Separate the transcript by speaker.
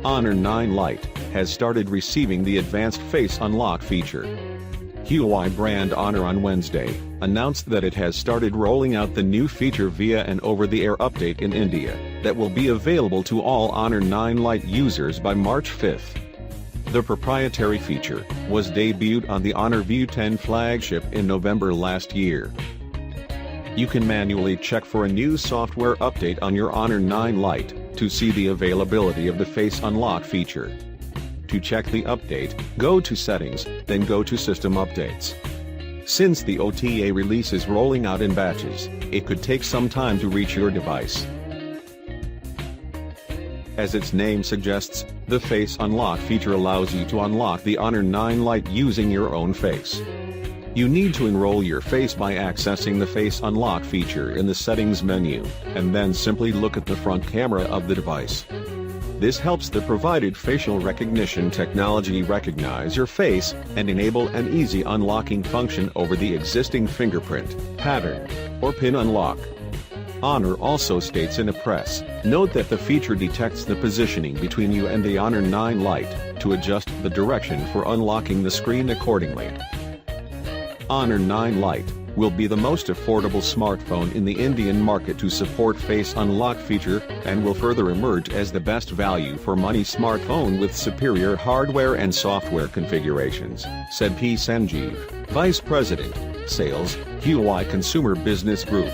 Speaker 1: Honor 9 Lite has started receiving the advanced face unlock feature. Huawei brand Honor on Wednesday announced that it has started rolling out the new feature via an over-the-air update in India that will be available to all Honor 9 Lite users by March 5. The proprietary feature was debuted on the Honor View 10 flagship in November last year. You can manually check for a new software update on your Honor 9 Lite to see the availability of the face unlock feature. To check the update, go to Settings, then go to System Updates. Since the OTA release is rolling out in batches, it could take some time to reach your device. As its name suggests, the face unlock feature allows you to unlock the Honor 9 Lite using your own face. You need to enroll your face by accessing the face unlock feature in the settings menu, and then simply look at the front camera of the device. This helps the provided facial recognition technology recognize your face and enable an easy unlocking function over the existing fingerprint, pattern, or pin unlock. Honor also states in a press note that the feature detects the positioning between you and the Honor 9 Lite to adjust the direction for unlocking the screen accordingly. Honor 9 Lite will be the most affordable smartphone in the Indian market to support face unlock feature and will further emerge as the best value for money smartphone with superior hardware and software configurations, said P. Sanjeev, Vice President, Sales, Huawei Consumer Business Group.